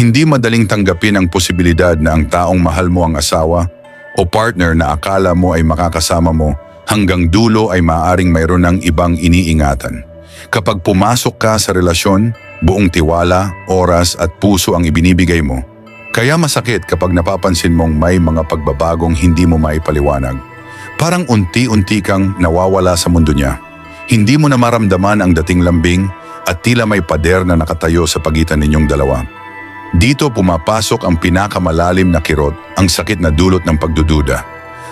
Hindi madaling tanggapin ang posibilidad na ang taong mahal mo ang asawa o partner na akala mo ay makakasama mo hanggang dulo ay maaaring mayroon ng ibang iniingatan. Kapag pumasok ka sa relasyon, buong tiwala, oras at puso ang ibinibigay mo. Kaya masakit kapag napapansin mong may mga pagbabagong hindi mo maipaliwanag. Parang unti-unti kang nawawala sa mundo niya. Hindi mo na maramdaman ang dating lambing at tila may pader na nakatayo sa pagitan ninyong dalawa. Dito pumapasok ang pinakamalalim na kirot, ang sakit na dulot ng pagdududa.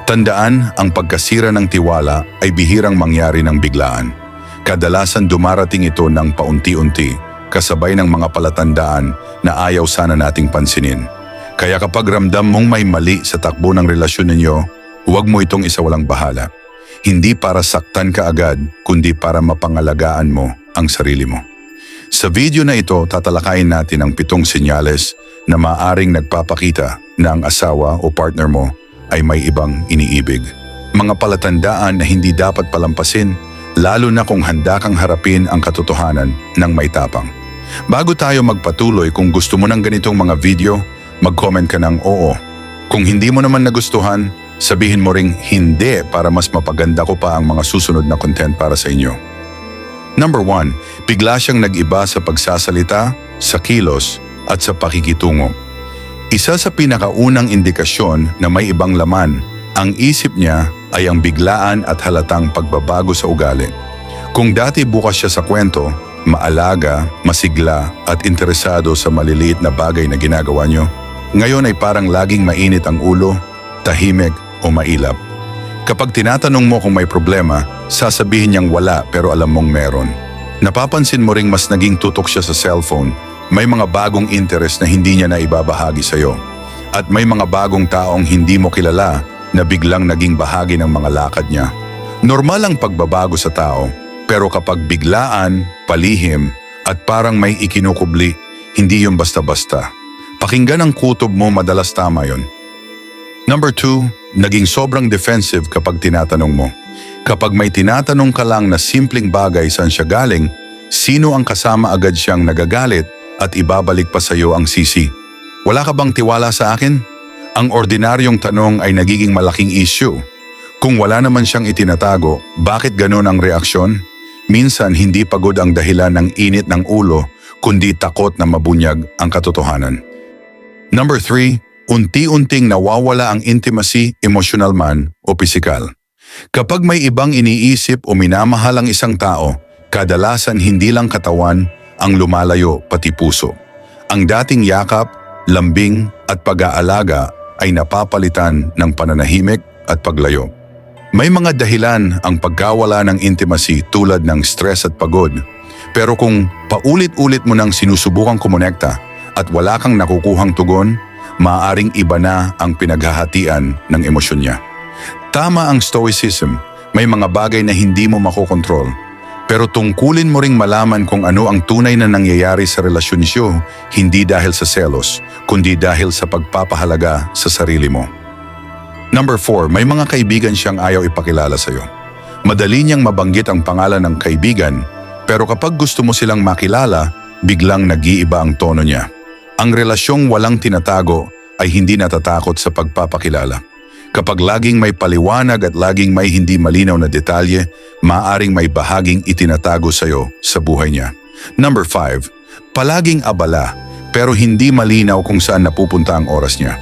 Tandaan, ang pagkasira ng tiwala ay bihirang mangyari ng biglaan. Kadalasan dumarating ito ng paunti-unti, kasabay ng mga palatandaan na ayaw sana nating pansinin. Kaya kapag ramdam mong may mali sa takbo ng relasyon ninyo, huwag mo itong isawalang bahala. Hindi para saktan ka agad, kundi para mapangalagaan mo ang sarili mo. Sa video na ito, tatalakayin natin ang 7 senyales na maaring nagpapakita na ang asawa o partner mo ay may ibang iniibig. Mga palatandaan na hindi dapat palampasin, lalo na kung handa kang harapin ang katotohanan ng may tapang. Bago tayo magpatuloy, kung gusto mo ng ganitong mga video, mag-comment ka ng oo. Kung hindi mo naman nagustuhan, sabihin mo ring hindi para mas mapaganda ko pa ang mga susunod na content para sa inyo. Number 1, bigla siyang nag-iba sa pagsasalita, sa kilos, at sa pakikitungo. Isa sa pinakaunang indikasyon na may ibang laman, ang isip niya ay ang biglaan at halatang pagbabago sa ugali. Kung dati bukas siya sa kwento, maalaga, masigla at interesado sa maliliit na bagay na ginagawa niyo, ngayon ay parang laging mainit ang ulo, tahimik o mailap. Kapag tinatanong mo kung may problema, sasabihin niyang wala pero alam mong meron. Napapansin mo ring mas naging tutok siya sa cellphone, may mga bagong interest na hindi niya na ibabahagi sa'yo. At may mga bagong taong hindi mo kilala na biglang naging bahagi ng mga lakad niya. Normal ang pagbabago sa tao, pero kapag biglaan, palihim, at parang may ikinukubli, hindi yun basta-basta. Pakinggan ang kutob mo, madalas tama yun. Number 2, naging sobrang defensive kapag tinatanong mo. Kapag may tinatanong ka lang na simpleng bagay saan siya galing, sino ang kasama agad siyang nagagalit at ibabalik pa sa iyo ang sisi. Wala ka bang tiwala sa akin? Ang ordinaryong tanong ay nagiging malaking issue. Kung wala naman siyang itinatago, bakit ganun ang reaksyon? Minsan hindi pagod ang dahilan ng init ng ulo, kundi takot na mabunyag ang katotohanan. Number 3, unti-unting nawawala ang intimacy, emotional man o pisikal. Kapag may ibang iniisip o minamahal ang isang tao, kadalasan hindi lang katawan ang lumalayo pati puso. Ang dating yakap, lambing at pag-aalaga ay napapalitan ng pananahimik at paglayo. May mga dahilan ang pagkawala ng intimacy tulad ng stress at pagod. Pero kung paulit-ulit mo nang sinusubukang kumonekta at wala kang nakukuhang tugon, maaaring iba na ang pinaghahatian ng emosyon niya. Tama ang stoicism, may mga bagay na hindi mo makokontrol. Pero tungkulin mo ring malaman kung ano ang tunay na nangyayari sa relasyon niyo, hindi dahil sa selos, kundi dahil sa pagpapahalaga sa sarili mo. Number 4, may mga kaibigan siyang ayaw ipakilala sa iyo. Madali niyang mabanggit ang pangalan ng kaibigan, pero kapag gusto mo silang makilala, biglang nag-iiba ang tono niya. Ang relasyong walang tinatago ay hindi natatakot sa pagpapakilala. Kapag laging may paliwanag at laging may hindi malinaw na detalye, maaaring may bahaging itinatago sa iyo sa buhay niya. Number 5, palaging abala pero hindi malinaw kung saan napupunta ang oras niya.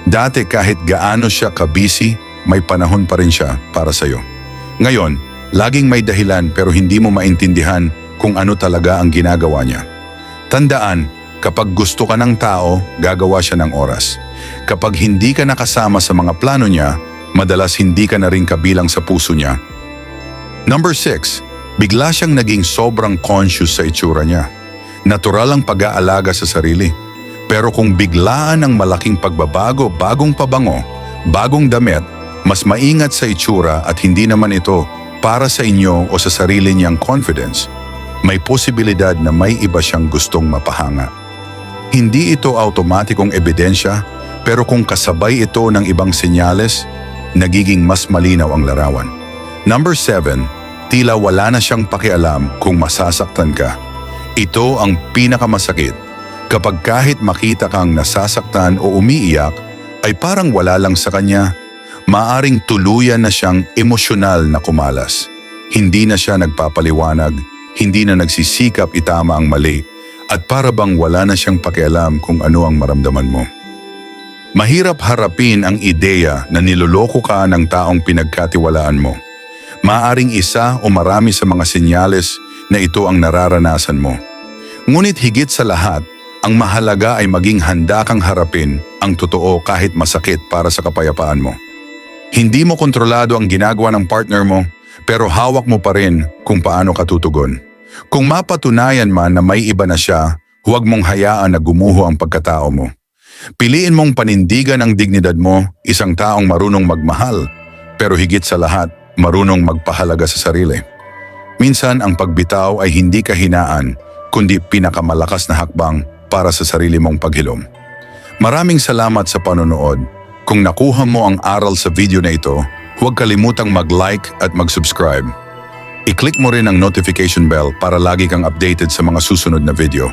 Dati kahit gaano siya ka-busy, may panahon pa rin siya para sa iyo. Ngayon, laging may dahilan pero hindi mo maintindihan kung ano talaga ang ginagawa niya. Tandaan, kapag gusto ka ng tao, gagawa siya ng oras. Kapag hindi ka nakasama sa mga plano niya, madalas hindi ka na rin kabilang sa puso niya. Number 6, bigla siyang naging sobrang conscious sa itsura niya. Natural ang pag-aalaga sa sarili. Pero kung biglaan ang malaking pagbabago, bagong pabango, bagong damit, mas maingat sa itsura at hindi naman ito para sa inyo o sa sarili niyang confidence, may posibilidad na may iba siyang gustong mapahanga. Hindi ito automatikong ebidensya, pero kung kasabay ito ng ibang senyales, nagiging mas malinaw ang larawan. Number 7, tila wala na siyang pakialam kung masasaktan ka. Ito ang pinakamasakit. Kapag kahit makita kang nasasaktan o umiiyak, ay parang wala lang sa kanya, maaring tuluyan na siyang emosyonal na kumalas. Hindi na siya nagpapaliwanag, hindi na nagsisikap itama ang mali, at para bang wala na siyang pakialam kung ano ang maramdaman mo. Mahirap harapin ang ideya na niloloko ka ng taong pinagkatiwalaan mo. Maaring isa o marami sa mga senyales na ito ang nararanasan mo. Ngunit higit sa lahat, ang mahalaga ay maging handa kang harapin ang totoo kahit masakit para sa kapayapaan mo. Hindi mo kontrolado ang ginagawa ng partner mo, pero hawak mo pa rin kung paano ka tutugon. Kung mapatunayan man na may iba na siya, huwag mong hayaan na gumuho ang pagkatao mo. Piliin mong panindigan ang dignidad mo, isang taong marunong magmahal, pero higit sa lahat, marunong magpahalaga sa sarili. Minsan ang pagbitaw ay hindi kahinaan, kundi pinakamalakas na hakbang para sa sarili mong paghilom. Maraming salamat sa panonood. Kung nakuha mo ang aral sa video na ito, huwag kalimutang mag-like at mag-subscribe. I-click mo rin ang notification bell para lagi kang updated sa mga susunod na video.